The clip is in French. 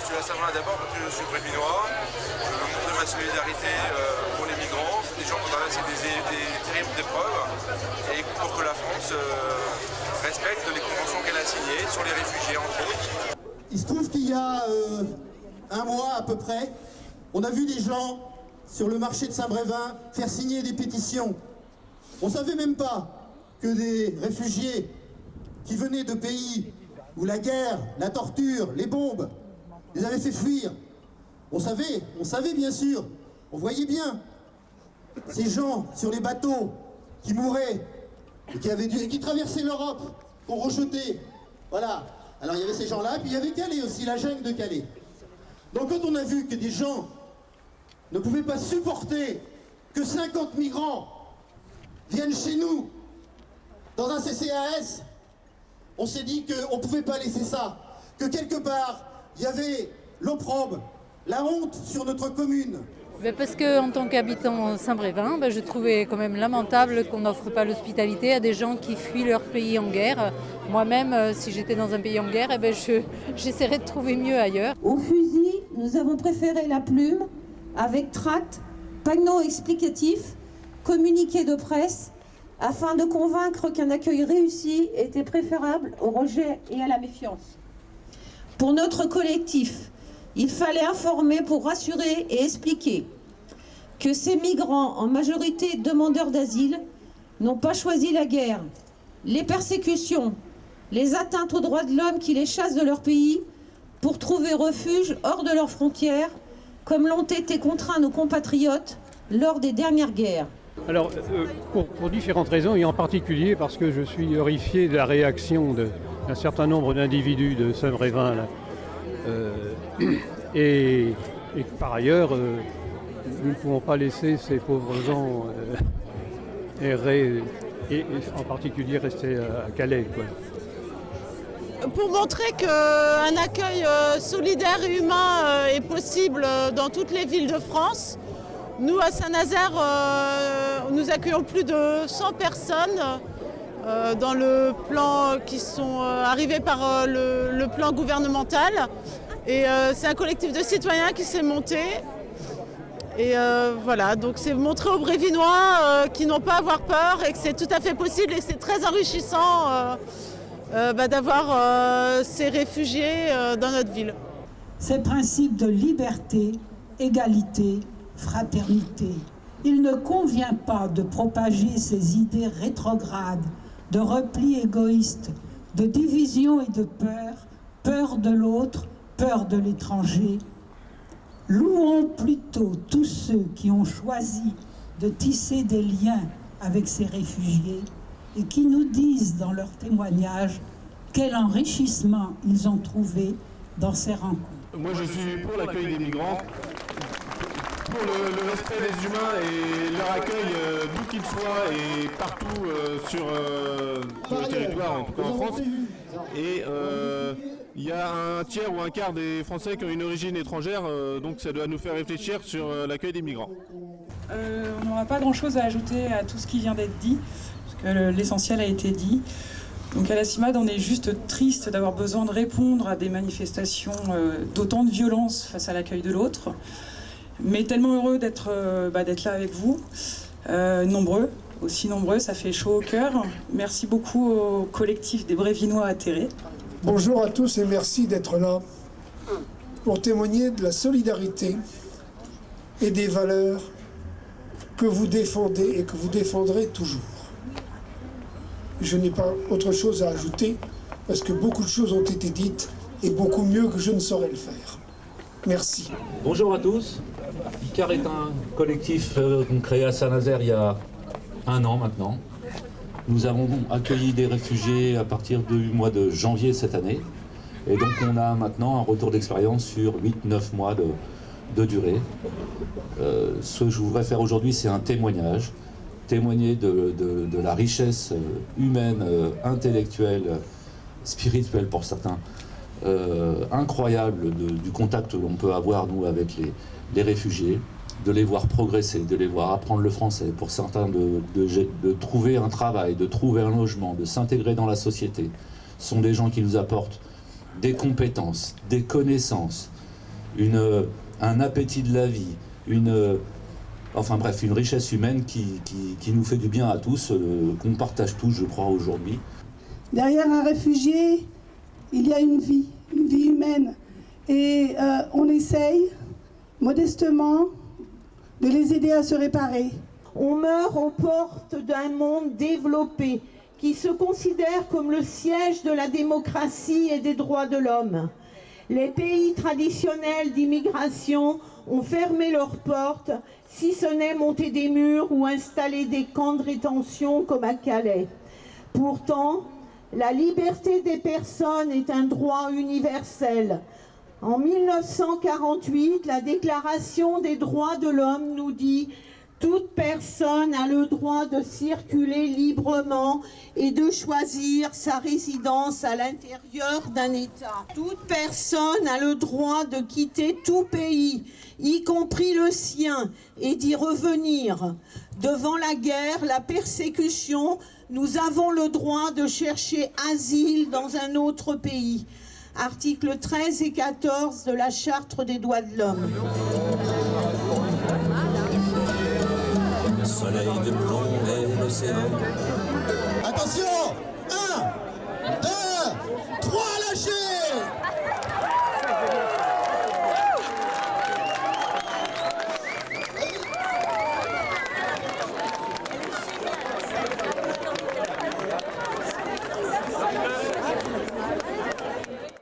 suis à Saint-Brévin d'abord parce que je suis brévinois. Je veux montrer ma solidarité pour les migrants, des gens qui ont traversé des terribles épreuves, et pour que la France respecte les conventions qu'elle a signées sur les réfugiés, entre autres. Il se trouve qu'il y a un mois à peu près, on a vu des gens sur le marché de Saint-Brévin faire signer des pétitions. On ne savait même pas que des réfugiés qui venaient de pays où la guerre, la torture, les bombes les avaient fait fuir. On savait bien sûr, on voyait bien ces gens sur les bateaux qui mouraient et qui traversaient l'Europe, qu'on rejetait. Voilà. Alors il y avait ces gens-là, puis il y avait Calais aussi, la jungle de Calais. Donc quand on a vu que des gens ne pouvaient pas supporter que 50 migrants viennent chez nous dans un CCAS, on s'est dit qu'on ne pouvait pas laisser ça, que quelque part il y avait l'opprobre, la honte sur notre commune. Parce qu'en tant qu'habitant Saint-Brévin, je trouvais quand même lamentable qu'on n'offre pas l'hospitalité à des gens qui fuient leur pays en guerre. Moi-même, si j'étais dans un pays en guerre, j'essaierais de trouver mieux ailleurs. Au fusil, nous avons préféré la plume, avec tract, panneaux explicatifs, communiqué de presse, afin de convaincre qu'un accueil réussi était préférable au rejet et à la méfiance. Pour notre collectif, il fallait informer pour rassurer et expliquer que ces migrants, en majorité demandeurs d'asile, n'ont pas choisi la guerre, les persécutions, les atteintes aux droits de l'homme qui les chassent de leur pays pour trouver refuge hors de leurs frontières, comme l'ont été contraints nos compatriotes lors des dernières guerres. Alors, pour différentes raisons, et en particulier parce que je suis horrifié de la réaction d'un certain nombre d'individus de Saint-Brévin, et par ailleurs, nous ne pouvons pas laisser ces pauvres gens errer, et en particulier rester à Calais, quoi. Pour montrer qu'un accueil solidaire et humain est possible dans toutes les villes de France, nous à Saint-Nazaire, nous accueillons plus de 100 personnes dans le plan qui sont arrivés par le plan gouvernemental. Et c'est un collectif de citoyens qui s'est monté. Et voilà, donc c'est montrer aux Brévinois qu'ils n'ont pas à avoir peur et que c'est tout à fait possible et c'est très enrichissant d'avoir ces réfugiés dans notre ville. Ces principes de liberté, égalité, fraternité. Il ne convient pas de propager ces idées rétrogrades, de repli égoïste, de division et de peur de l'autre, peur de l'étranger. Louons plutôt tous ceux qui ont choisi de tisser des liens avec ces réfugiés et qui nous disent dans leurs témoignages quel enrichissement ils ont trouvé dans ces rencontres. Moi je suis pour l'accueil des migrants, pour le respect des humains et leur accueil d'où qu'ils soient et partout sur le territoire, en tout cas en France. Et il y a un tiers ou un quart des Français qui ont une origine étrangère, donc ça doit nous faire réfléchir sur l'accueil des migrants. On n'aura pas grand-chose à ajouter à tout ce qui vient d'être dit, parce que l'essentiel a été dit. Donc à la CIMAD, on est juste triste d'avoir besoin de répondre à des manifestations d'autant de violence face à l'accueil de l'autre, mais tellement heureux d'être là avec vous, aussi nombreux, ça fait chaud au cœur. Merci beaucoup au collectif des Brévinois atterrés. Bonjour à tous et merci d'être là pour témoigner de la solidarité et des valeurs que vous défendez et que vous défendrez toujours. Je n'ai pas autre chose à ajouter parce que beaucoup de choses ont été dites et beaucoup mieux que je ne saurais le faire. Merci. Bonjour à tous. ICAR est un collectif créé à Saint-Nazaire il y a 1 an maintenant. Nous avons accueilli des réfugiés à partir du mois de janvier cette année. Et donc on a maintenant un retour d'expérience sur 8-9 mois de durée. Ce que je voudrais faire aujourd'hui, c'est un témoignage. Témoigner de la richesse humaine, intellectuelle, spirituelle pour certains, incroyable du contact que l'on peut avoir, nous, avec les réfugiés, de les voir progresser, de les voir apprendre le français, pour certains de trouver un travail, de trouver un logement, de s'intégrer dans la société. Ce sont des gens qui nous apportent des compétences, des connaissances, un appétit de la vie, enfin bref, une richesse humaine qui nous fait du bien à tous, qu'on partage tous, je crois, aujourd'hui. Derrière un réfugié, il y a une vie humaine. Et on essaye, modestement, de les aider à se réparer. On meurt aux portes d'un monde développé qui se considère comme le siège de la démocratie et des droits de l'homme. Les pays traditionnels d'immigration ont fermé leurs portes, si ce n'est monter des murs ou installer des camps de rétention comme à Calais. Pourtant, la liberté des personnes est un droit universel. En 1948, la Déclaration des droits de l'homme nous dit « Toute personne a le droit de circuler librement et de choisir sa résidence à l'intérieur d'un État. Toute personne a le droit de quitter tout pays, y compris le sien, et d'y revenir. Devant la guerre, la persécution, nous avons le droit de chercher asile dans un autre pays. » Articles 13 et 14 de la Charte des droits de l'homme. Le soleil de plomb et l'océan. Attention!